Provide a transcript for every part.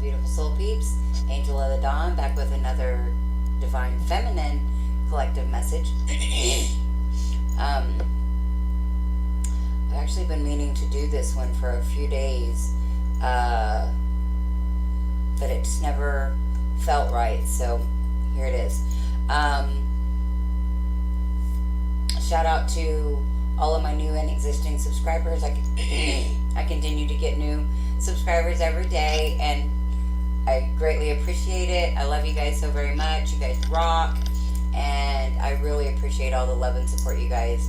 beautiful soul peeps? Angel of the Dawn, back with another Divine Feminine collective message. I've actually been meaning to do this one for a few days, but it just never felt right, so here it is. Shout out to all of my new and existing subscribers. I continue to get new subscribers every day, and I greatly appreciate it. I love you guys so very much. You guys rock, and I really appreciate all the love and support you guys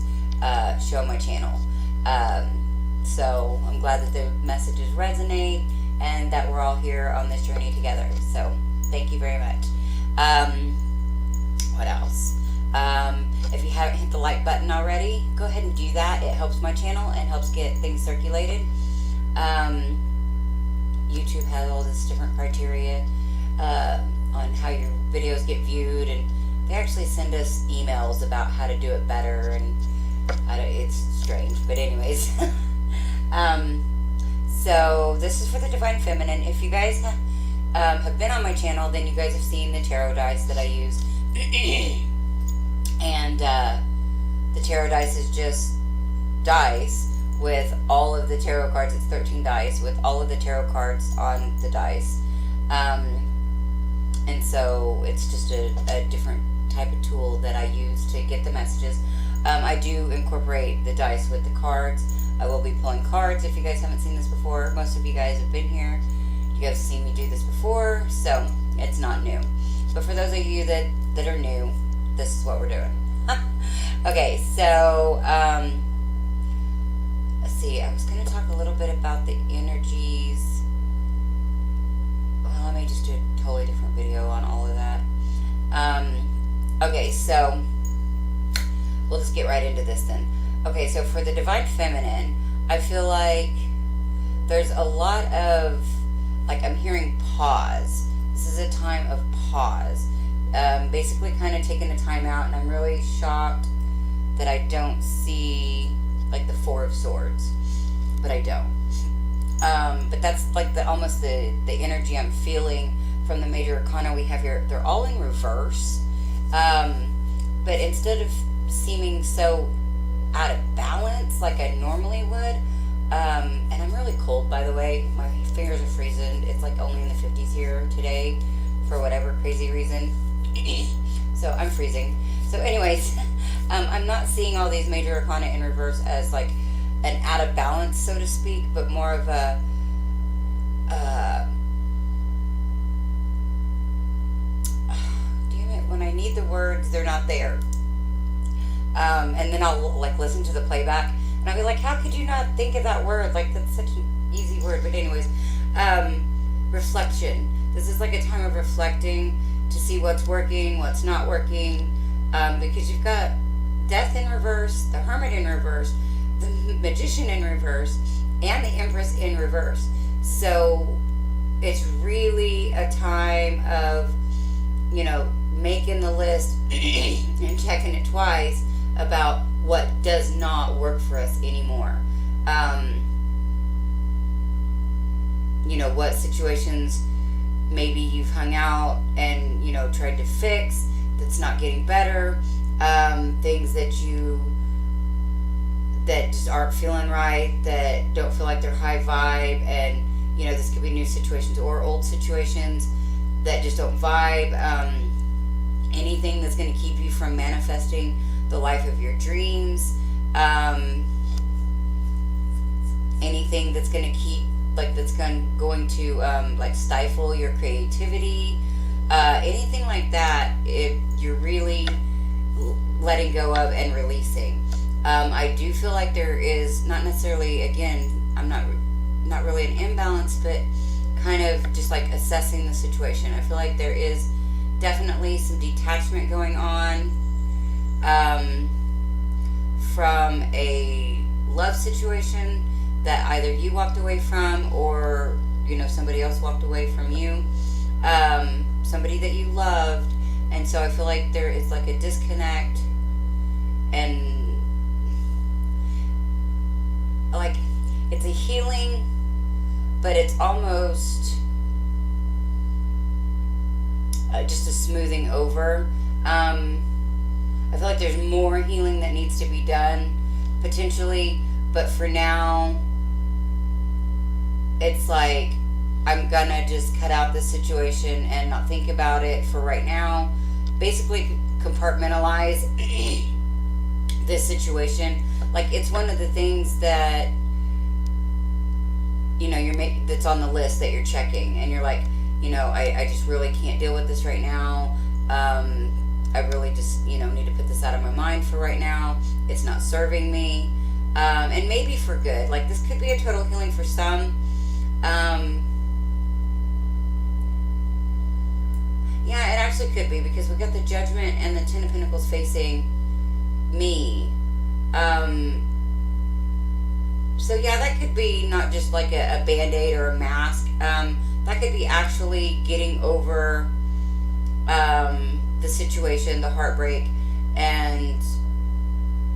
show my channel. So I'm glad that the messages resonate and that we're all here on this journey together. So thank you very much. What else? If you haven't hit the like button already, go ahead and do that. It helps my channel and helps get things circulated. YouTube has all this different criteria on how your videos get viewed, and they actually send us emails about how to do it better, and it's strange, but anyways. So this is for the Divine Feminine. If you guys have been on my channel, then you guys have seen the tarot dice that I use. And the tarot dice is just dice with all of the tarot cards. It's 13 dice with all of the tarot cards on the dice. And so it's just a different type of tool that I use to get the messages. I do incorporate the dice with the cards. I will be pulling cards if you guys haven't seen this before. Most of you guys have been here. You guys have seen me do this before, so it's not new. But for those of you that are new, this is what we're doing. Okay, so let's see. I was going to talk a little bit about the energies. Well, let me just do a totally different video on all of that. Okay, so we'll just get right into this then. Okay, so for the Divine Feminine, I feel like there's a lot of, like, I'm hearing pause. This is a time of pause. Basically kind of taking a time out, and I'm really shocked that I don't see, like, the Four of Swords, but I don't. But that's like almost the energy I'm feeling from the major arcana we have here. They're all in reverse, but instead of seeming so out of balance like I normally would, and I'm really cold, by the way. My fingers are freezing. It's like only in the 50s here today for whatever crazy reason. So I'm freezing. So anyways, I'm not seeing all these major arcana in reverse as like an out of balance, so to speak, but more of a damn it, when I need the words, they're not there. And then I'll like listen to the playback and I'll be like, how could you not think of that word? Like, that's such an easy word. But anyways, reflection. This is like a time of reflecting to see what's working, what's not working, because you've got Death in reverse, the Hermit in reverse, the Magician in reverse, and the Empress in reverse. So it's really a time of, you know, making the list and checking it twice about what does not work for us anymore. You know, what situations maybe you've hung out and, you know, tried to fix that's not getting better, things that just aren't feeling right, that don't feel like they're high vibe, and, you know, this could be new situations or old situations that just don't vibe. Anything that's going to keep you from manifesting the life of your dreams, anything that's going to keep, like, that's going to like stifle your creativity, anything like that, if you're really letting go of and releasing. I do feel like there is not necessarily, again, I'm not really an imbalance, but kind of just like assessing the situation. I feel like there is definitely some detachment going on from a love situation that either you walked away from, or, you know, somebody else walked away from you, somebody that you loved. And so I feel like there is like a disconnect, and like it's a healing, but it's almost just a smoothing over. I feel like there's more healing that needs to be done, potentially, but for now, it's like I'm gonna just cut out this situation and not think about it for right now. Basically, compartmentalize this situation. Like, it's one of the things that, you know, that's on the list that you're checking, and you're like, you know, I just really can't deal with this right now. I really just, you know, need to put this out of my mind for right now. It's not serving me. And maybe for good. Like, this could be a total healing for some. Yeah, it actually could be, because we got the Judgment and the Ten of Pentacles facing me. So yeah, that could be not just like a band-aid or a mask. That could be actually getting over the situation, the heartbreak, and,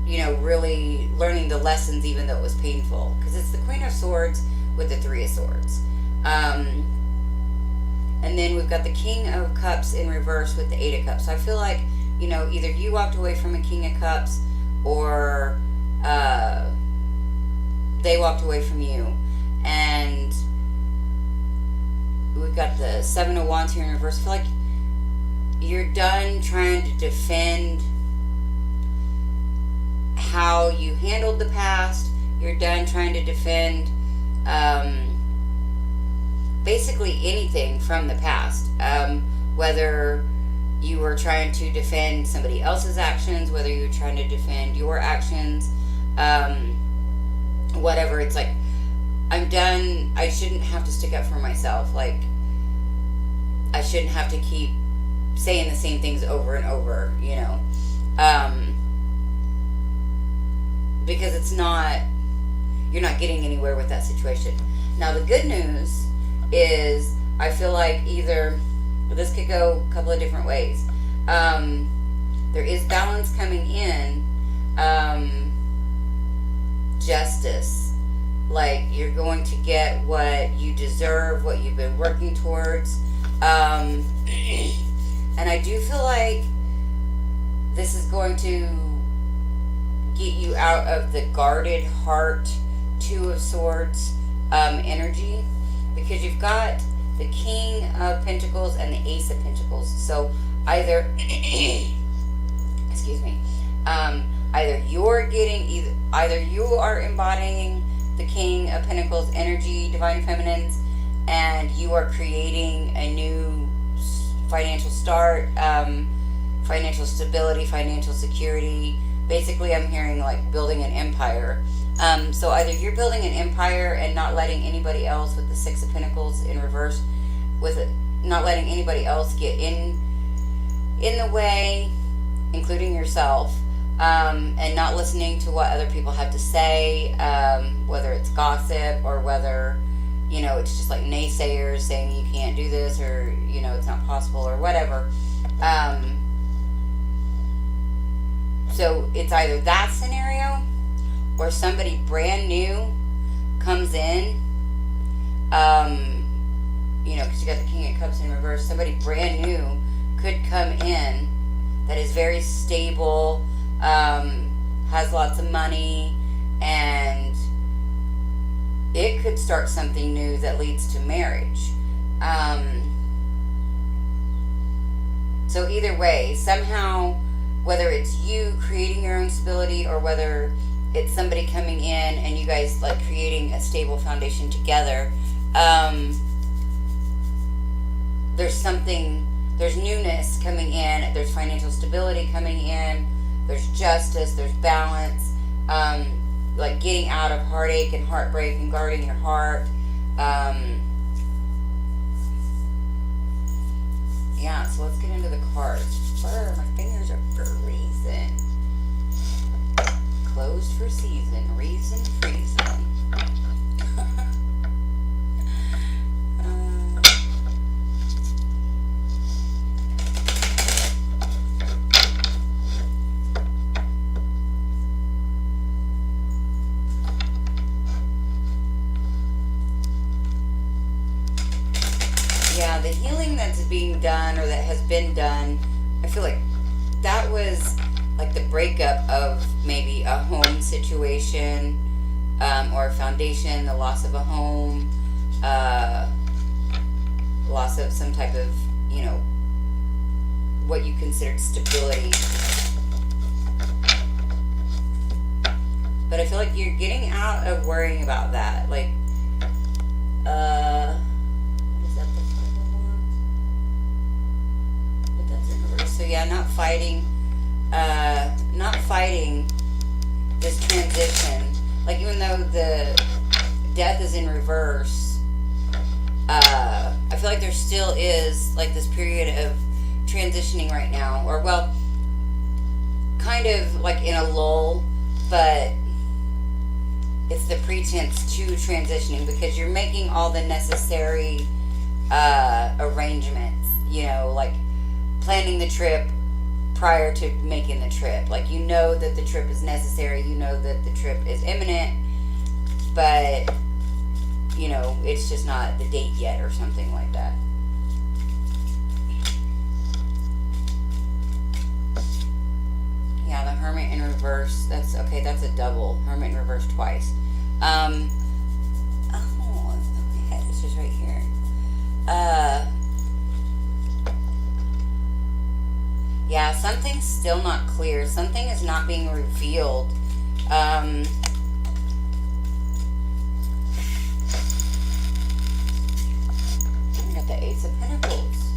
you know, really learning the lessons even though it was painful. Because it's the Queen of Swords with the Three of Swords. And then we've got the King of Cups in reverse with the Eight of Cups. So I feel like, you know, either you walked away from a King of Cups, or they walked away from you. And we've got the Seven of Wands here in reverse. I feel like you're done trying to defend how you handled the past. You're done trying to defend basically anything from the past. Whether you were trying to defend somebody else's actions, whether you were trying to defend your actions, whatever. It's like, I'm done. I shouldn't have to stick up for myself. Like, I shouldn't have to keep saying the same things over and over, you know. Because it's not, you're not getting anywhere with that situation. Now, the good news is, I feel like either, this could go a couple of different ways. There is balance coming in. Justice. Like, you're going to get what you deserve, what you've been working towards. And I do feel like this is going to get you out of the guarded heart, Two of Swords energy, because you've got the King of Pentacles and the Ace of Pentacles. So either excuse me, either you are embodying the King of Pentacles energy, Divine Feminines, and you are creating a new financial start, financial stability, financial security. Basically, I'm hearing like building an empire. So either you're building an empire and not letting anybody else, with the Six of Pentacles in reverse, with it, not letting anybody else get in the way, including yourself, and not listening to what other people have to say, whether it's gossip or whether, you know, it's just like naysayers saying you can't do this, or, you know, it's not possible, or whatever. So it's either that scenario, or somebody brand new comes in, you know, because you got the King of Cups in reverse. Somebody brand new could come in that is very stable, has lots of money, and it could start something new that leads to marriage. So either way, somehow, whether it's you creating your own stability, or whether it's somebody coming in and you guys like creating a stable foundation together, there's newness coming in, there's financial stability coming in, there's justice, there's balance, like getting out of heartache and heartbreak and guarding your heart. Yeah, so let's get into the cards. My fingers are freezing. Closed for season, reason, freezing. Yeah, the healing that's being done or that has been done, I feel like that was like the breakup of maybe a home situation, or a foundation, the loss of a home, loss of some type of, what you considered stability. But I feel like you're getting out of worrying about that. Like, is that the final one? But that's in reverse. So yeah, not fighting this transition. Like, even though the death is in reverse, I feel like there still is like this period of transitioning right now, or well, kind of like in a lull, but it's the pretense to transitioning because you're making all the necessary arrangements, like planning the trip prior to making the trip. Like, that the trip is necessary, that the trip is imminent, but it's just not the date yet or something like that. Yeah, the Hermit in reverse. That's okay. That's a double. Hermit in reverse twice. Oh, my head is just right here. Yeah, something's still not clear. Something is not being revealed. We got the Ace of Pentacles.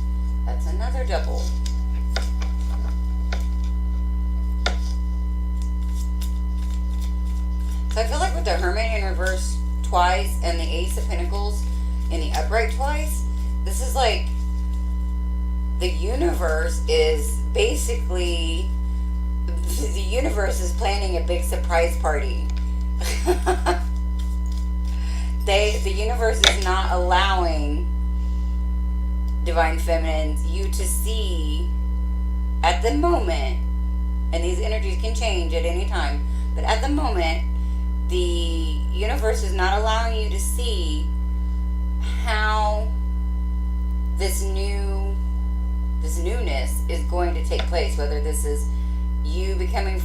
That's another double. So I feel like with the Hermit in reverse twice and the Ace of Pentacles in the upright twice, this is like the universe is basically, the universe is planning a big surprise party. The universe is not allowing Divine Feminines, you to see at the moment, and these energies can change at any time, but at the moment, the universe is not allowing you to see how this newness is going to take place, whether this is you becoming,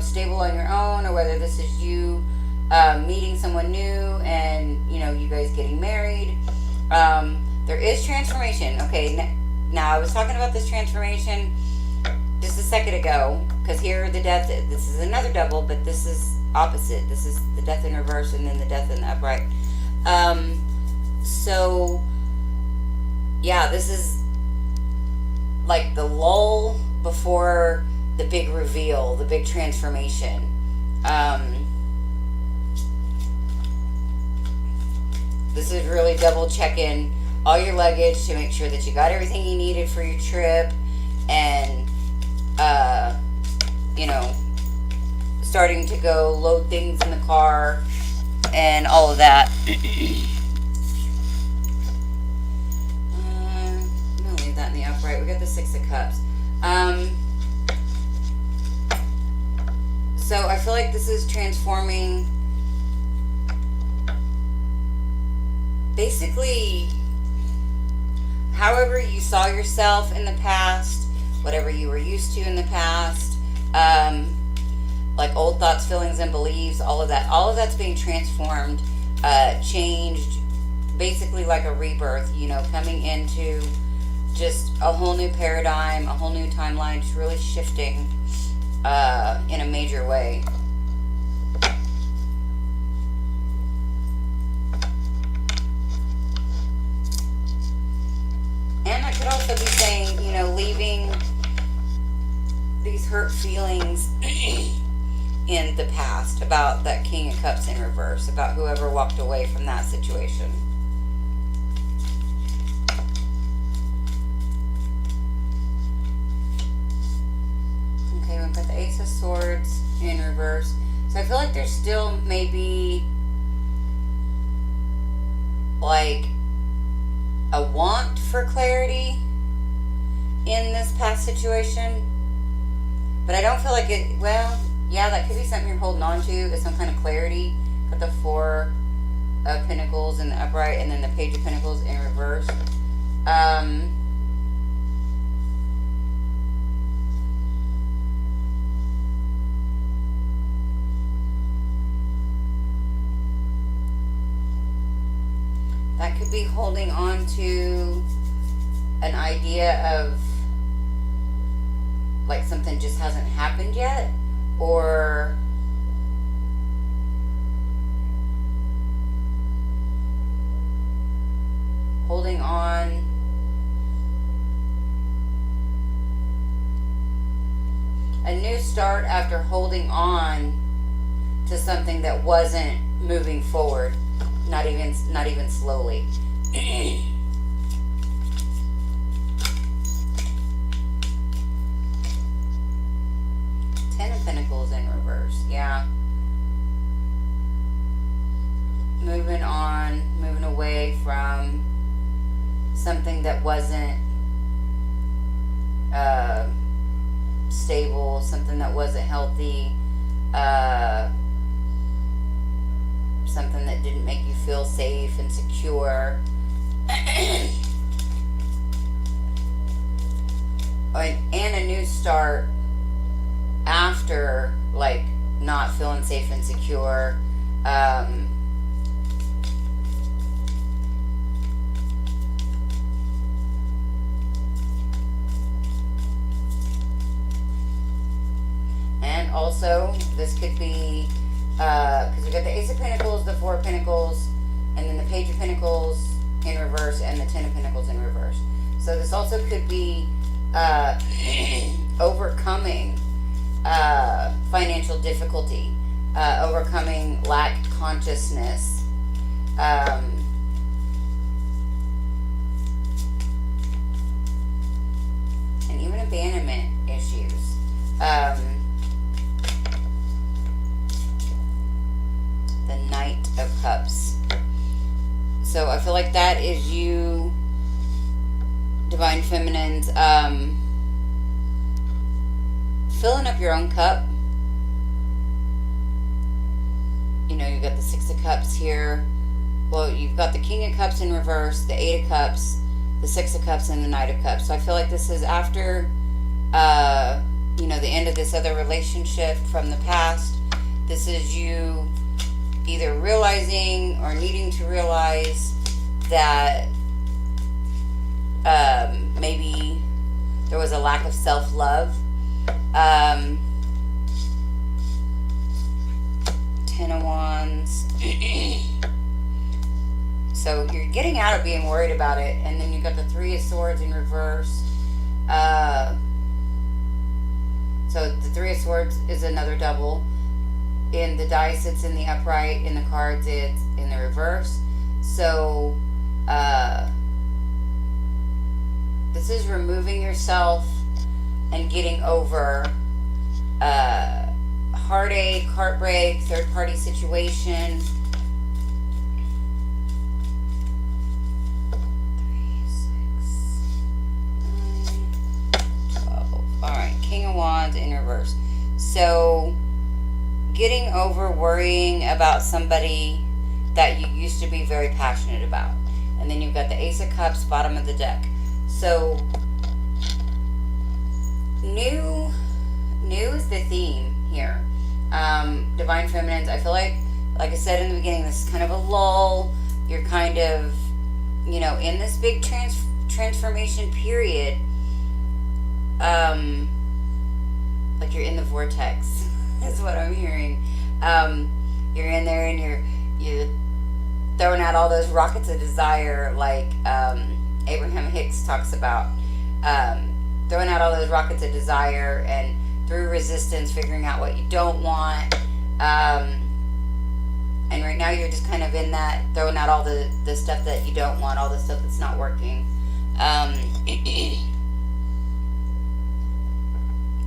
stable on your own, or whether this is you meeting someone new and, you guys getting married. There is transformation. Okay, now I was talking about this transformation just a second ago, because here the death, this is another double, but this is opposite. This is the death in reverse and then the death in the upright. So yeah, this is like the lull before the big reveal, the big transformation. This is really double checking all your luggage to make sure that you got everything you needed for your trip, and starting to go load things in the car and all of that. I'm gonna leave that in the upright. We got the Six of Cups. So I feel like this is transforming basically however you saw yourself in the past, whatever you were used to in the past, like old thoughts, feelings, and beliefs, all of that's being transformed, changed, basically like a rebirth, coming into just a whole new paradigm, a whole new timeline, just really shifting in a major way. And I could also be saying, leaving these hurt feelings in the past about that King of Cups in reverse, about whoever walked away from that situation. Okay, we've got the Ace of Swords in reverse. So I feel like there's still maybe like a want for clarity in this past situation, but I don't feel like it. Well, yeah, that could be something you're holding on to, is some kind of clarity. Got the Four of Pentacles in the upright, and then the Page of Pentacles in reverse. Um, that could be holding on to an idea of like something just hasn't happened yet, or holding on a new start after holding on to something that wasn't moving forward, not even slowly. Ten of Pentacles in reverse. Yeah. Moving on, moving away from something that wasn't stable, something that wasn't healthy, something that didn't make you feel safe and secure. And a new start after, like, not feeling safe and secure. And also, this could be, because we got the Ace of Pentacles, the Four of Pentacles, and then the Page of Pentacles in reverse, and the Ten of Pentacles in reverse. So this also could be overcoming financial difficulty, overcoming lack consciousness, and even abandonment issues. The Knight of Cups. So I feel like that is you, Divine Feminines, filling up your own cup. You know, you've got the Six of Cups here. Well, you've got the King of Cups in reverse, the Eight of Cups, the Six of Cups, and the Knight of Cups. So I feel like this is after, you know, the end of this other relationship from the past. This is you either realizing or needing to realize that maybe there was a lack of self-love. Ten of Wands. So you're getting out of being worried about it. And then you've got the Three of Swords in reverse. So the Three of Swords is another double. In the dice, it's in the upright. In the cards, it's in the reverse. So this is removing yourself and getting over heartache, heartbreak, third-party situation. 3, 6, 9, 12. All right, King of Wands in reverse. So getting over worrying about somebody that you used to be very passionate about. And then you've got the Ace of Cups, bottom of the deck. So new is the theme here. Divine Feminines, I feel like I said in the beginning, this is kind of a lull. You're kind of, you know, in this big transformation period. Like you're in the vortex, is what I'm hearing. You're in there and you're throwing out all those rockets of desire, like Abraham Hicks talks about. Throwing out all those rockets of desire, and through resistance, figuring out what you don't want. And right now you're just kind of in that, throwing out all the stuff that you don't want, all the stuff that's not working.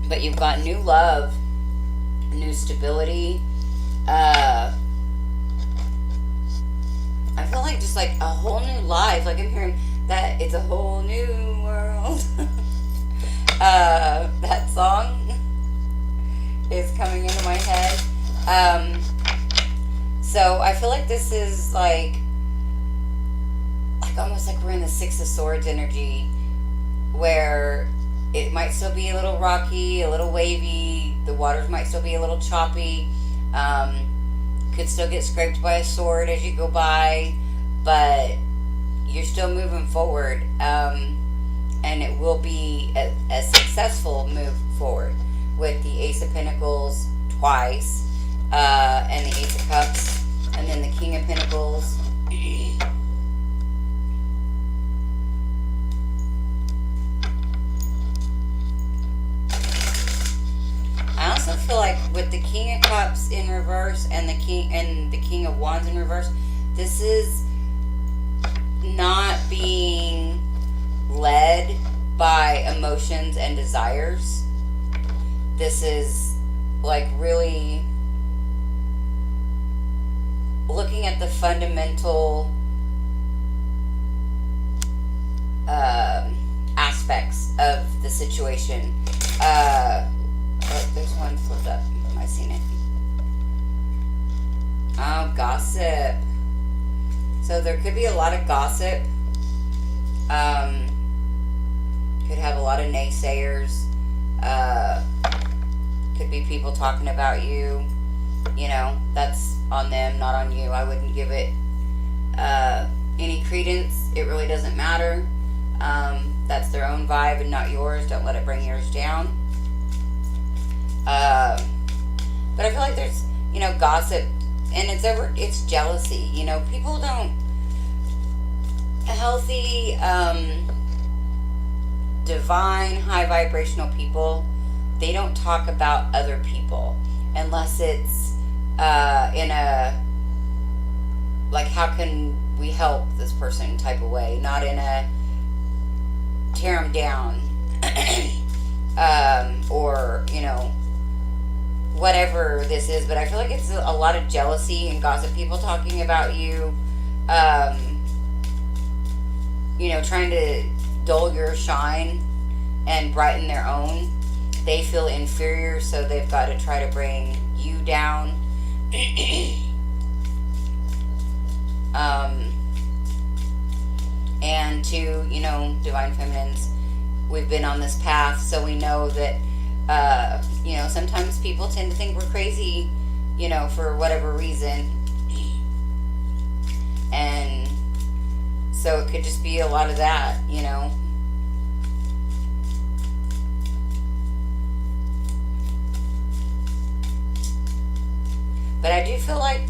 But you've got new love, new stability. I feel like just like a whole new life. Like I'm hearing that it's a whole new world. That song is coming into my head. So I feel like this is like like almost like we're in the Six of Swords energy, where it might still be a little rocky, a little wavy. The waters might still be a little choppy. Could still get scraped by a sword as you go by, but you're still moving forward, and it will be a successful move forward with the Ace of Pentacles twice, and the Ace of Cups, and then the King of Pentacles. I also feel like with the King of Cups in reverse and the King of Wands in reverse, this is not being led by emotions and desires. This is like really looking at the fundamental aspects of the situation. Oh, there's one flipped up. I seen it. Oh, gossip. So there could be a lot of gossip. Could have a lot of naysayers. Could be people talking about you. You know, that's on them, not on you. I wouldn't give it any credence. It really doesn't matter. That's their own vibe and not yours. Don't let it bring yours down. But I feel like there's, you know, gossip, and it's jealousy. You know, people don't, healthy, divine, high vibrational people, they don't talk about other people unless it's, in a, like, how can we help this person type of way, not in a tear them down, or, you know, whatever this is. But I feel like it's a lot of jealousy and gossip, people talking about you, you know, trying to dull your shine and brighten their own. They feel inferior, so they've got to try to bring you down. And to, you know, Divine Feminines, we've been on this path, so we know that, you know, sometimes people tend to think we're crazy, you know, for whatever reason. And so it could just be a lot of that, you know. But I do feel like,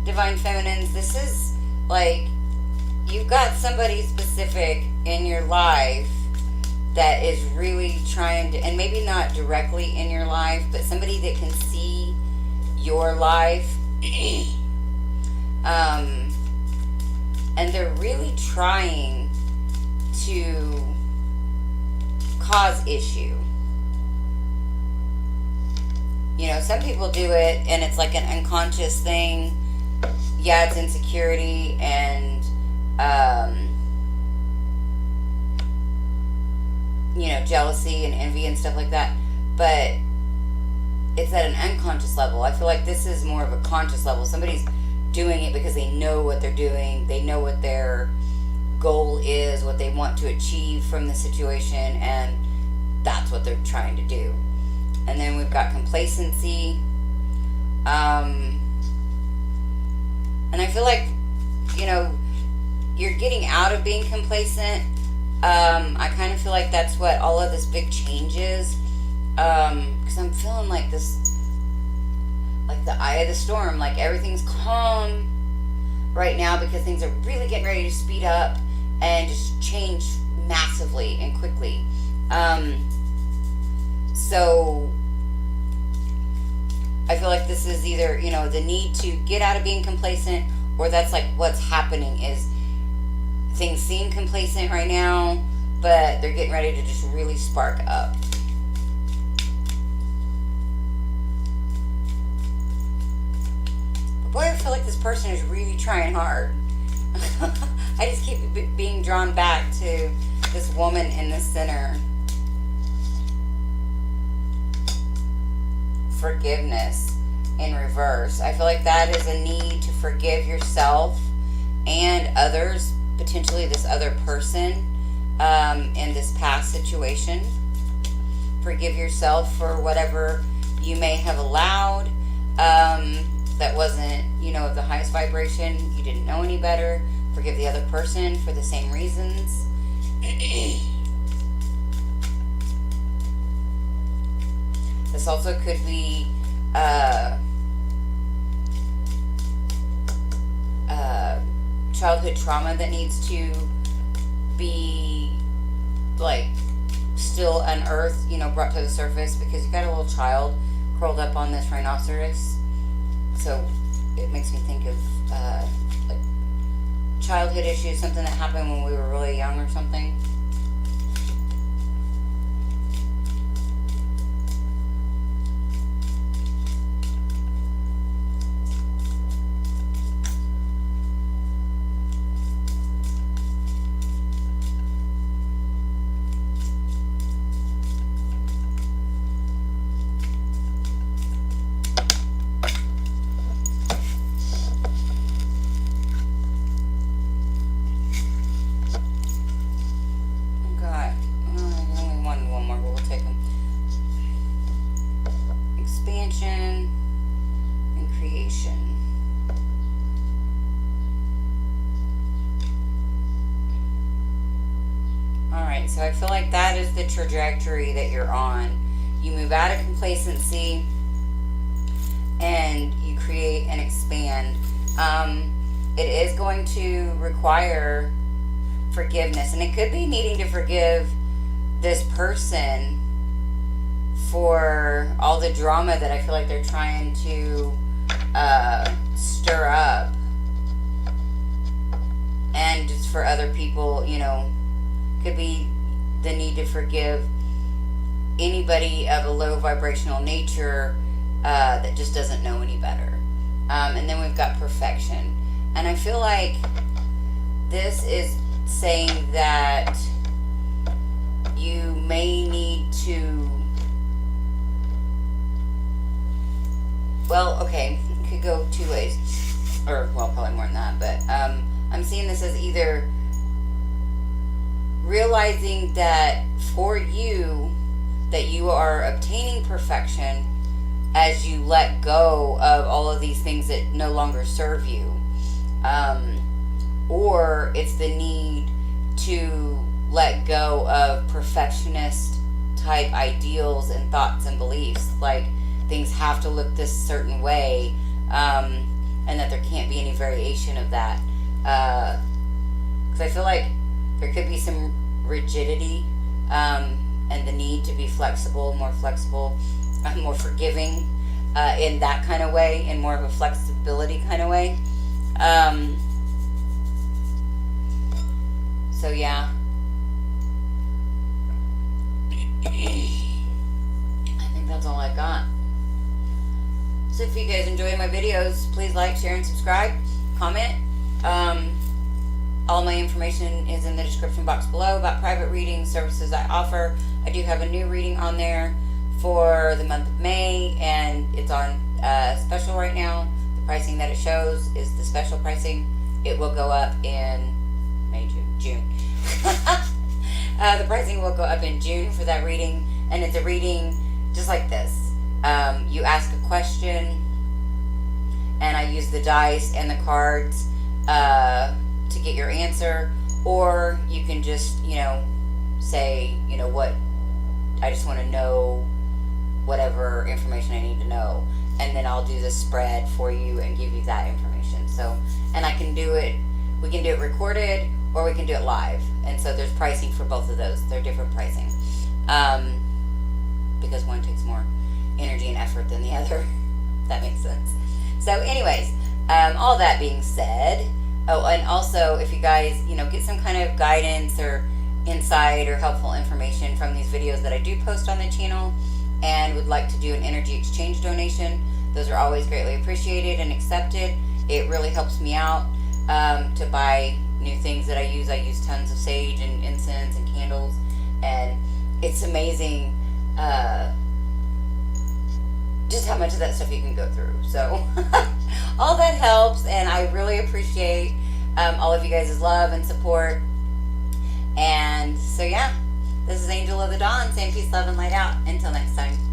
Divine Feminines, this is like, you've got somebody specific in your life that is really trying to, and maybe not directly in your life, but somebody that can see your life. And they're really trying to cause issue. You know, some people do it and it's like an unconscious thing. Yeah, it's insecurity and, you know, jealousy and envy and stuff like that. But it's at an unconscious level. I feel like this is more of a conscious level. Somebody's doing it because they know what they're doing. They know what their goal is, what they want to achieve from the situation, and that's what they're trying to do. And then we've got complacency. And I feel like, you know, you're getting out of being complacent. I kind of feel like that's what all of this big change is. Because I'm feeling like this, like the eye of the storm, like everything's calm right now because things are really getting ready to speed up and just change massively and quickly. So I feel like this is either, you know, the need to get out of being complacent, or that's like what's happening is things seem complacent right now, but they're getting ready to just really spark up. But boy, I feel like this person is really trying hard. I just keep being drawn back to this woman in the center. Forgiveness in reverse. I feel like that is a need to forgive yourself and others potentially this other person in this past situation. Forgive yourself for whatever you may have allowed that wasn't, of the highest vibration. You didn't know any better. Forgive the other person for the same reasons. This also could be childhood trauma that needs to be still unearthed, brought to the surface, because you got a little child curled up on this rhinoceros. So it makes me think of childhood issues, something that happened when we were really young or something. Expansion and creation. Alright, so I feel like that is the trajectory that you're on. You move out of complacency and you create and expand. It is going to require forgiveness, and it could be needing to forgive this person for all the drama that I feel like they're trying to stir up. And just for other people, could be the need to forgive anybody of a low vibrational nature that just doesn't know any better. And then we've got perfection. And I feel like this is saying that you may need to, well, okay, it could go two ways, or well, probably more than that, but I'm seeing this as either realizing that for you, that you are obtaining perfection as you let go of all of these things that no longer serve you, or it's the need to let go of perfectionist type ideals and thoughts and beliefs, like things have to look this certain way, and that there can't be any variation of that, because I feel like there could be some rigidity and the need to be flexible, more forgiving in that kind of way, in more of a flexibility kind of way. So yeah, I think that's all I got. So if you guys enjoy my videos, please like, share, and subscribe. Comment. All my information is in the description box below about private readings, services I offer. I do have a new reading on there for the month of May, and it's on special right now. The pricing that it shows is the special pricing. It will go up in June. The pricing will go up in June for that reading, and it's a reading just like this. You ask a question, and I use the dice and the cards to get your answer, or you can just, say, what, I just want to know whatever information I need to know, and then I'll do the spread for you and give you that information. So, and I can do it, we can do it recorded, or we can do it live, and so there's pricing for both of those. They're different pricing, because one takes more energy and effort than the other, if that makes sense. So anyways, all that being said, oh, and also if you guys, get some kind of guidance or insight or helpful information from these videos that I do post on the channel, and would like to do an energy exchange donation, those are always greatly appreciated and accepted. It really helps me out to buy new things that I use. I use tons of sage and incense and candles, and it's amazing just how much of that stuff you can go through. So all that helps, and I really appreciate all of you guys' love and support. And so, yeah, this is Angel of the Dawn saying peace, love, and light out. Until next time.